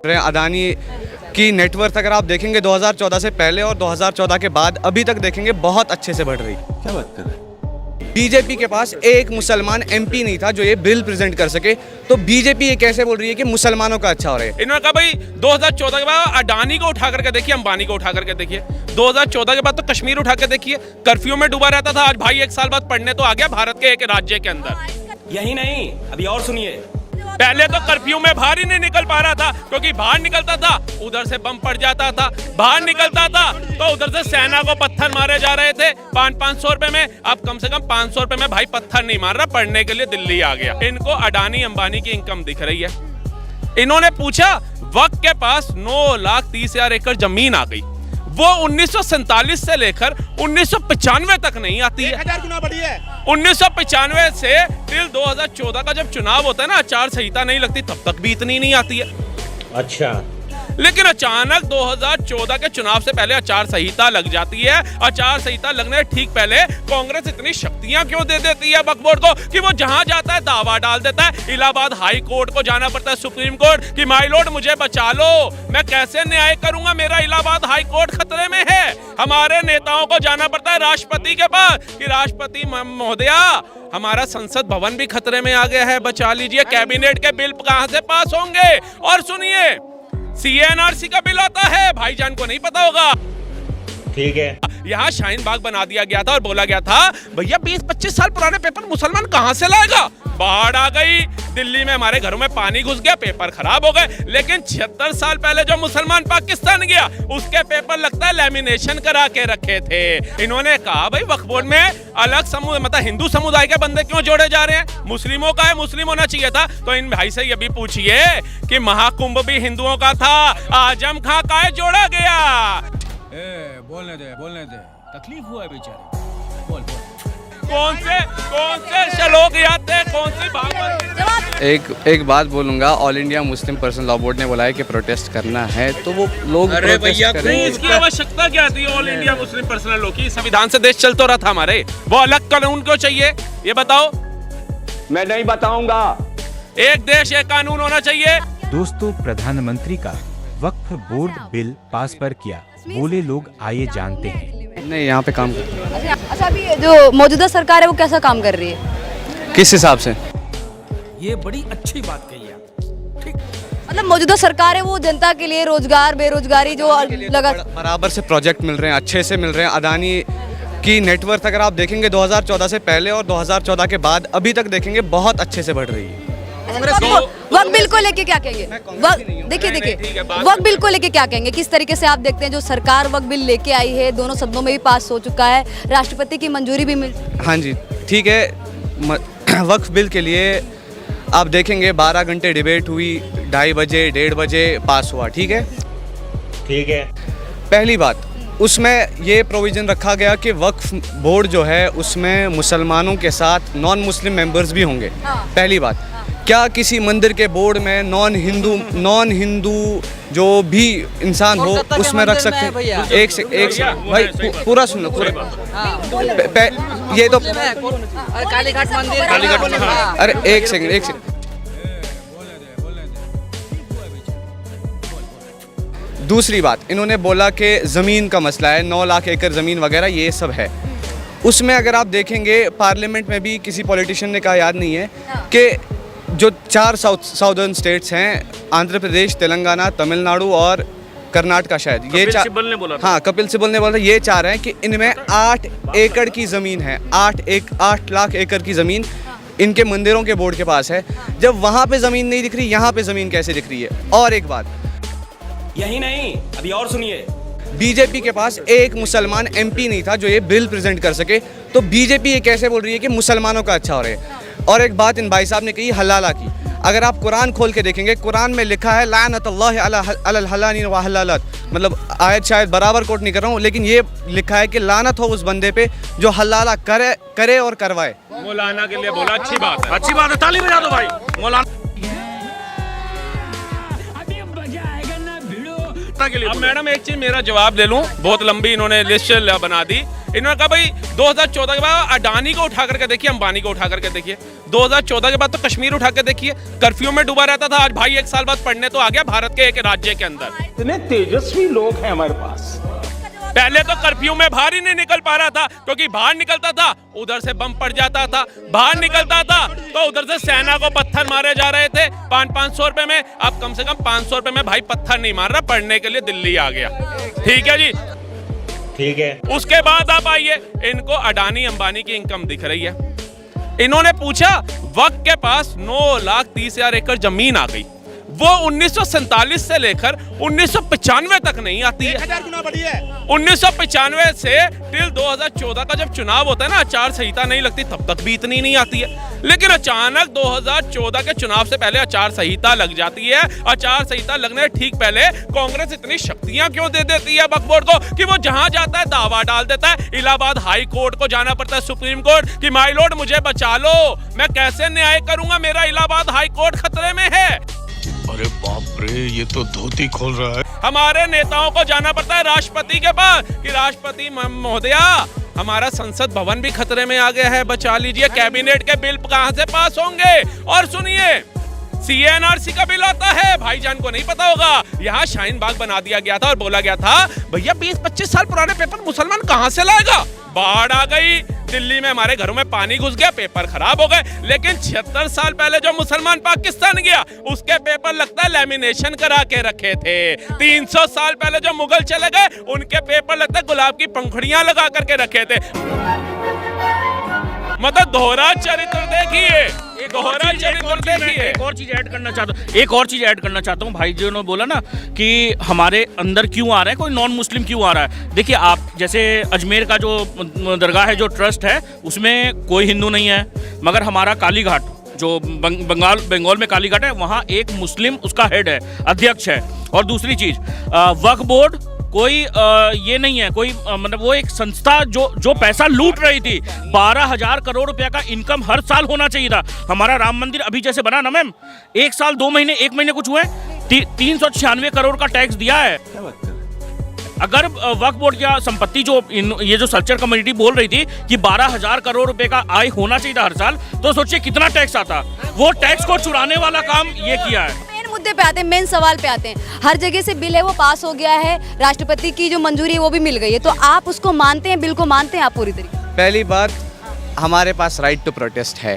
अडानी की नेटवर्थ अगर आप देखेंगे 2014 से पहले और 2014 के बाद अभी तक देखेंगे बहुत अच्छे से बढ़ रही। क्या बात कर रहे हैं? बीजेपी के पास एक मुसलमान एमपी नहीं था जो ये बिल प्रेजेंट कर सके, तो बीजेपी ये कैसे बोल रही है कि मुसलमानों का अच्छा हो रहा है। इन्होंने कहा भाई 2014 के बाद अडानी को उठा करके देखिए, अंबानी को उठा करके देखिए, 2014 के बाद तो कश्मीर उठा के देखिए, कर्फ्यू में डूबा रहता था, आज भाई 1 साल बाद पढ़ने तो आ गया भारत के एक राज्य के अंदर। यही नहीं, अभी और सुनिए। पहले तो कर्फ्यू में बाहर ही नहीं निकल पा रहा था, क्योंकि बाहर निकलता था उधर से बम पड़ जाता था, बाहर निकलता था तो उधर से सेना को पत्थर मारे जा रहे थे 500 रुपए में। अब कम से कम 500 रुपए में भाई पत्थर नहीं मार रहा, पढ़ने के लिए दिल्ली आ गया। इनको अडानी अंबानी की इनकम दिख रही है। इन्होंने पूछा वक्त के पास 9,30,000 एकड़ जमीन आ गई, वो 1947 से लेकर 1995 तक नहीं आती है। 1000 गुना बढ़ी है। 1995 से टिल 2014 का जब चुनाव होता है ना, आचार संहिता नहीं लगती, तब तक भी इतनी नहीं आती है। अच्छा, लेकिन अचानक 2014 के चुनाव से पहले आचार संहिता लग जाती है। आचार संहिता लगने ठीक पहले कांग्रेस इतनी शक्तियां क्यों दे देती है वक्फ बोर्ड को कि वो जहां जाता है दावा डाल देता है। इलाहाबाद हाई कोर्ट को जाना पड़ता है, सुप्रीम कोर्ट, कि माय लॉर्ड मुझे बचा लो, मैं कैसे न्याय करूंगा, मेरा इलाहाबाद हाई कोर्ट खतरे में है। हमारे नेताओं को जाना पड़ता है राष्ट्रपति के पास कि राष्ट्रपति महोदया हमारा संसद भवन भी खतरे में आ गया है, बचा लीजिए। कैबिनेट के बिल कहां से पास होंगे। और सुनिए, CNRC का बिल आता है, भाईजान को नहीं पता होगा। ठीक है। यहाँ शाहीन बाग बना दिया गया था और बोला गया था भैया 20-25 साल पुराने पेपर मुसलमान कहां से लाएगा। बाढ़ आ गई, दिल्ली में हमारे घरों में पानी घुस गया, पेपर खराब हो गए। लेकिन 76 साल पहले जो मुसलमान पाकिस्तान गया उसके पेपर लगता है लैमिनेशन करा के रखे थे। इन्होंने कहा भाई वक्फ बोर्ड में अलग समुदाय, मतलब हिंदू समुदाय के बंदे क्यों जोड़े जा रहे हैं, मुस्लिमों का है, मुस्लिम होना चाहिए था। तो इन भाई से ये भी पूछिए कि महाकुंभ भी हिंदुओं का था, आजम खां का है जोड़ा गया। बोलने दे, तकलीफ हुआ है बेचारे, बोल। कौन से श्लोक याद थे, कौन सी भागवत। एक बात बोलूंगा, all India Muslim personal law board ने बोला है कि प्रोटेस्ट करना है, तो वो लोग अरे भैया करेंगे। इसकी आवश्यकता क्या थी all India Muslim personal law की? संविधान से देश चल तो रहा था हमारे, वो अलग कानून क्यों चाहिए ये बताओ। मैं नहीं बताऊंगा। एक देश एक कानून होना चाहिए। दोस्तों, प्रधानमंत्री का वक्फ बोर्ड बिल पास पर किया, बोले लोग आइए जानते हैं। नहीं, यहाँ पे काम करते हैं। अच्छा, अभी जो मौजूदा सरकार है वो कैसा काम कर रही है? किस हिसाब से? ये बड़ी अच्छी बात कही है। ठीक, मतलब मौजूदा सरकार है वो जनता के लिए रोजगार, बेरोजगारी जो लगा बराबर से प्रोजेक्ट मिल रहे हैं, अच्छे से मिल रहे हैं। अडानी की नेटवर्थ अगर आप देखेंगे 2014 से पहले और 2014 के बाद अभी तक देखेंगे बहुत अच्छे से बढ़ रही है। वक्त बिल को लेके क्या कहेंगे? देखिए वक्त बिल को लेके क्या कहेंगे, किस तरीके से आप देखते हैं जो सरकार वक्त बिल लेके आई है, दोनों सदनों में भी पास हो चुका है, राष्ट्रपति की मंजूरी भी मिल। हाँ जी, ठीक है। वक्फ बिल के लिए आप देखेंगे 12 घंटे डिबेट हुई, 2:30 बजे 1:30 बजे पास हुआ। ठीक है, ठीक है। पहली बात, उसमें ये प्रोविज़न रखा गया कि वक्फ बोर्ड जो है उसमें मुसलमानों के साथ नॉन मुस्लिम मेंबर्स भी होंगे। पहली बात, क्या किसी मंदिर के बोर्ड में नॉन हिंदू जो भी इंसान हो उसमें रख सकते हैं? एक से भाई पूरा सुन लो, पूरा। ये तो कालीघाट मंदिर, अरे एक सेकंड। दूसरी बात, इन्होंने बोला कि ज़मीन का मसला है, 9 लाख एकड़ ज़मीन वगैरह ये सब है। उसमें अगर आप देखेंगे पार्लियामेंट में भी किसी पॉलिटिशियन ने कहा, याद नहीं है, कि जो 4 साउदर्न स्टेट्स हैं, आंध्र प्रदेश, तेलंगाना, तमिलनाडु और कर्नाटका, शायद ये 4। हाँ, कपिल सिब्बल ने बोला, ये 4 हैं कि इनमें 8 एकड़ की ज़मीन है, 8 लाख एकड़ की ज़मीन इनके मंदिरों के बोर्ड के पास है। जब वहाँ पे ज़मीन नहीं दिख रही, यहाँ पे ज़मीन कैसे दिख रही है? और एक बात, यही नहीं, अभी और सुनिए। बीजेपी के पास एक मुसलमान एमपी नहीं था जो ये बिल प्रेजेंट कर सके, तो बीजेपी ये कैसे बोल रही है कि मुसलमानों का अच्छा हो रहा है। और एक बात इन भाई साहब ने कही हलाला की, अगर आप कुरान खोल के देखेंगे, कुरान में लिखा है लानतुल्लाहि अलल हलालिन व हलालत, मतलब आयत शायद बराबर कोट नहीं कर रहा हूँ, लेकिन ये लिखा है कि लानत हो उस बंदे पे जो हलाला करे और करवाए। मौलाना के लिए बोला, अच्छी बात है, अच्छी बात है, ताली बजा दो भाई मौलाना के लिए। अब मैडम एक चीज मेरा जवाब दे लूं, बहुत लंबी इन्होंने लिस्ट बना दी। इन्होंने कहा भाई 2014 के बाद अडानी को उठा करके देखिए, अंबानी को उठा करके देखिए, 2014 के बाद तो कश्मीर उठा के देखिए, कर्फ्यू में डूबा रहता था, आज भाई 1 साल बाद पढ़ने तो आ गया भारत के एक राज्य के अंदर। इतने तेजस्वी लोग हैं हमारे पास। पहले तो कर्फ्यू में बाहर ही नहीं निकल पा रहा था, क्योंकि बाहर निकलता था उधर से बम पड़ जाता था, बाहर निकलता था तो उधर से सेना को पत्थर मारे जा रहे थे 500 रुपए में। अब कम से कम 500 रुपए में भाई पत्थर नहीं मार रहा, पढ़ने के लिए दिल्ली आ गया। ठीक है जी, ठीक है। उसके बाद आप आइए, इनको अडानी अंबानी की इनकम दिख रही है। इन्होंने पूछा वक्त के पास 9,30,000 एकड़ जमीन आ गई, वो 1947 से लेकर 1995 तक नहीं आती है। 1000 गुना बढ़ी है। 1995 से टिल 2014 का जब चुनाव होता है ना, आचार संहिता नहीं लगती, तब तक भी इतनी नहीं आती है। लेकिन अचानक 2014 के चुनाव से पहले आचार संहिता लग जाती है। आचार संहिता लगने ठीक पहले कांग्रेस इतनी शक्तियां क्यों दे देती है वक्फ बोर्ड को कि वो जहां जाता है दावा डाल देता है। इलाहाबाद हाई कोर्ट को जाना पड़ता है, सुप्रीम कोर्ट, कि माय लॉर्ड मुझे बचा लो, मैं कैसे न्याय करूंगा, मेरा इलाहाबाद हाई कोर्ट खतरे में है। अरे बाप रे, ये तो धोती खोल रहा है। हमारे नेताओं को जाना पड़ता है राष्ट्रपति के पास कि राष्ट्रपति महोदया, हमारा संसद भवन भी खतरे में आ गया है, बचा लीजिए, कैबिनेट के बिल कहां से पास होंगे। और सुनिए, CNRC का बिल आता है, भाईजान को नहीं पता होगा, यहाँ शाहीन बाग बना दिया गया था और बोला गया था भैया 20-25 साल पुराने पेपर मुसलमान कहां से लाएगा। बाढ़ आ गई, दिल्ली में हमारे घरों में पानी घुस गया, पेपर खराब हो गए। लेकिन 76 साल पहले जो मुसलमान पाकिस्तान गया, उसके पेपर लगता है लैमिनेशन करा के रखे थे। 300 साल पहले जो मुगल चले गए, उनके पेपर लगता है गुलाब की पंखुड़ियां लगा करके रखे थे। मतलब दोहरा चरित्र देखिए, दोहरा चरित्र देखिए। एक और चीज ऐड करना चाहता हूँ। भाई जी ने बोला ना कि हमारे अंदर क्यों आ रहा है, कोई नॉन मुस्लिम क्यों आ रहा है। देखिए, आप जैसे अजमेर का जो दरगाह है, जो ट्रस्ट है, उसमें कोई हिंदू नहीं है, मगर हमारा काली घाट जो बंगाल में काली घाट है, वहाँ एक मुस्लिम उसका हेड है, अध्यक्ष है। और दूसरी चीज, वक्फ बोर्ड कोई ये नहीं है, कोई मतलब वो एक संस्था जो पैसा लूट रही थी। 12,000 करोड़ रुपया का इनकम हर साल होना चाहिए था। हमारा राम मंदिर अभी जैसे बना ना मैम, 1 साल 2 महीने 1 महीने कुछ हुए, 396 करोड़ का टैक्स दिया है। अगर वक्फ बोर्ड की संपत्ति जो ये जो सल्चर कम्युनिटी बोल रही थी कि 12,000 करोड़ रुपए का आय होना चाहिए था हर साल, तो सोचिए कितना टैक्स आता। वो टैक्स को चुराने वाला काम ये किया है। मुद्दे पे आते हैं, मेन सवाल पे आते हैं। हर जगह से बिल है वो पास हो गया है, राष्ट्रपति की जो मंजूरी है वो भी मिल गई है, तो आप उसको मानते हैं, बिल को मानते हैं आप पूरी तरीके? पहली बात, हमारे पास राइट टू प्रोटेस्ट है,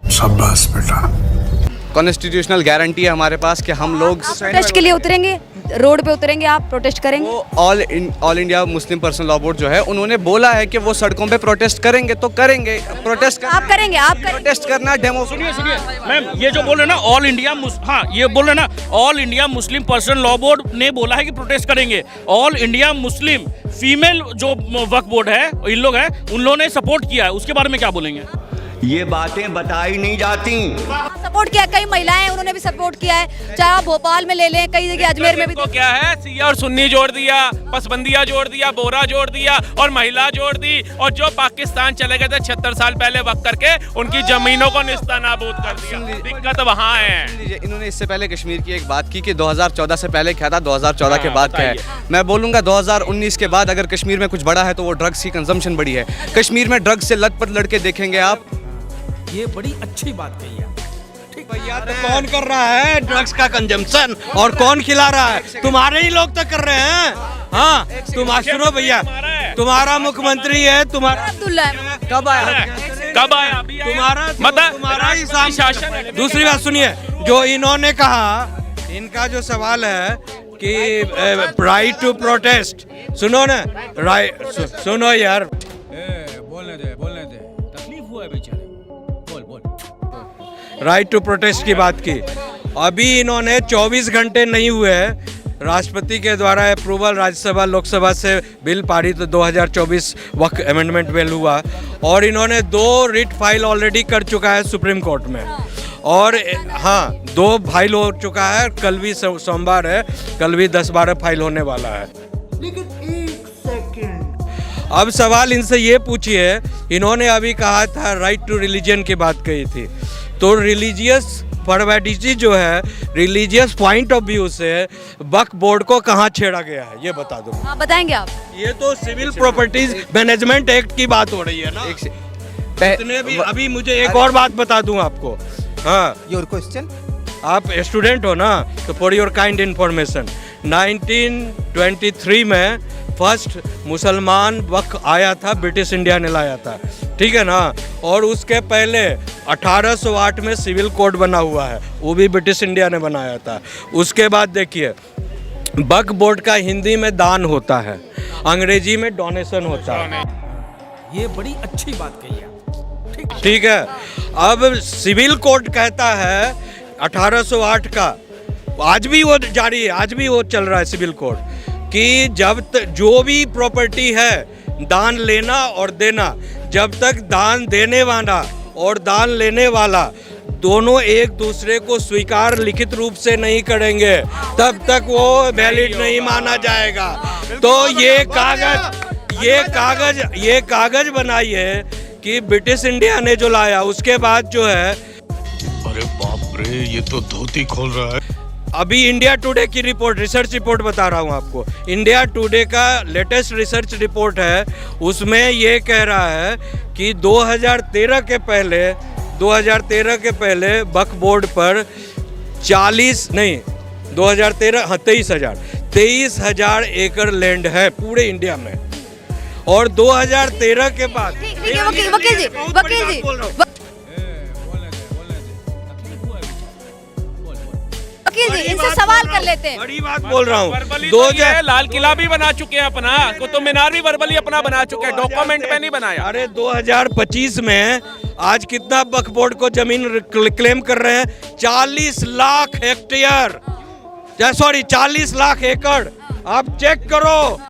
शाबाश बेटा। कॉन्स्टिट्यूशनल गारंटी है हमारे पास कि हम लोग प्रोटेस्ट के लिए उतरेंगे, रोड पे उतरेंगे, आप प्रोटेस्ट करेंगे? वो all India Muslim personal law board जो है, उन्होंने बोला है कि वो सड़कों पे प्रोटेस्ट करेंगे, तो करेंगे। प्रोटेस्ट आप करेंगे? आप प्रोटेस्ट करना, डेमो। सुनिए मैम, ये जो बोल रहे ना ऑल इंडिया ये बोल रहे ना all India Muslim personal law board ने बोला है कि प्रोटेस्ट करेंगे। ऑल इंडिया मुस्लिम फीमेल जो वक्फ बोर्ड है, इन लोग हैं, उन लोगों ने सपोर्ट किया है, उसके बारे में क्या बोलेंगे? ये बातें बताई नहीं जाती। सपोर्ट किया, कई महिलाएं उन्होंने भी सपोर्ट किया है, चाहे आप भोपाल में ले लें, कई जगह अजमेर में भी। तो क्या है, सिया और सुन्नी जोड़ दिया, पसबंदिया जोड़ दिया, बोरा जोड़ दिया और महिला जोड़ दी। और जो पाकिस्तान चले गए थे 76 साल पहले वक्त करके, उनकी जमीनों को निस्तानाबूद कर दिया। दिक्कत वहाँ है। इन्होंने इससे पहले कश्मीर की एक बात की कि 2014 से पहले क्या था, 2014 के बाद क्या है। मैं बोलूँगा 2019 के बाद अगर कश्मीर में कुछ बड़ा है तो वो ड्रग्स की कंजम्पशन बढ़ी है। कश्मीर में ड्रग्स से लत पत लड़के देखेंगे आप। ये बड़ी अच्छी बात कही है। ठीक भैया, तो कौन कर रहा है ड्रग्स का कंजम्पशन और कौन खिला रहा है? तुम्हारे ही लोग तो कर रहे हैं। हाँ, तुम सुनो भैया, तुम्हारा मुख्यमंत्री है, तुम्हारा अब्दुल्ला कब आया? तुम्हारा ही शासन। दूसरी बात सुनिए, जो इन्होंने कहा, इनका जो सवाल है कि राइट टू प्रोटेस्ट, सुनो ना, राइट सुनो यार, बोलने दे, तकलीफ हुआ है बेचारे, बोल। राइट टू प्रोटेस्ट की बात की। अभी इन्होंने 24 घंटे नहीं हुए हैं, राष्ट्रपति के द्वारा अप्रूवल राज्यसभा लोकसभा से बिल पारित 2024 वक्त अमेंडमेंट बिल हुआ, और इन्होंने 2 रिट फाइल ऑलरेडी कर चुका है सुप्रीम कोर्ट में। और हाँ, 2 फाइल हो चुका है, कल भी सोमवार है, कल भी 10-12 फाइल होने वाला है। लेकिन एक सेकंड, अब सवाल इनसे ये पूछिए, इन्होंने अभी कहा था राइट टू रिलीजन की बात कही थी, तो रिलीजियस फरवैडिजी जो है रिलीजियस पॉइंट ऑफ व्यू से वक्फ बोर्ड को कहाँ छेड़ा गया है ये बता दो। हाँ बताएंगे आप। ये तो सिविल प्रॉपर्टीज मैनेजमेंट एक्ट की बात हो रही है ना। इतने भी अभी मुझे एक और बात बता दूं आपको। हाँ, योर क्वेश्चन। आप स्टूडेंट हो ना, तो फॉर योर काइंड इंफॉर्मेशन 1923 में फर्स्ट मुसलमान वक्फ आया था, ब्रिटिश इंडिया ने लाया था, ठीक है ना। और उसके पहले 1808 में सिविल कोड बना हुआ है, वो भी ब्रिटिश इंडिया ने बनाया था। उसके बाद देखिए वक्फ बोर्ड का हिंदी में दान होता है, अंग्रेजी में डोनेशन होता है। ये बड़ी अच्छी बात कही है। ठीक है। अब सिविल कोड कहता है 1808 का, आज भी वो जारी है, आज भी वो चल रहा है सिविल कोड, कि जब तक जो भी प्रॉपर्टी है दान लेना और देना, जब तक दान देने वाला और दान लेने वाला दोनों एक दूसरे को स्वीकार लिखित रूप से नहीं करेंगे तब तक वो वैलिड नहीं माना जाएगा। तो ये कागज बनाई है कि ब्रिटिश इंडिया ने जो लाया, उसके बाद जो है, अरे बाप रे, ये तो धोती खोल रहा है। अभी इंडिया टुडे की रिपोर्ट, रिसर्च रिपोर्ट बता रहा हूँ आपको, इंडिया टुडे का लेटेस्ट रिसर्च रिपोर्ट है, उसमें ये कह रहा है कि 2013 के पहले वक्फ बोर्ड पर 23,000 एकड़ लैंड है पूरे इंडिया में। और 2013 के बाद ठीक है वकील जी इनसे सवाल कर लेते हैं। बड़ी बात बोल रहा हूँ। लाल किला भी बना चुके हैं अपना, कुतुब मीनार भी वर्बली अपना बना चुके हैं, डॉक्यूमेंट में नहीं बनाया। अरे 2025 में आज कितना वक्फ बोर्ड को जमीन क्लेम कर रहे हैं? 40 लाख हेक्टेयर, 40 लाख एकड़। आप चेक करो।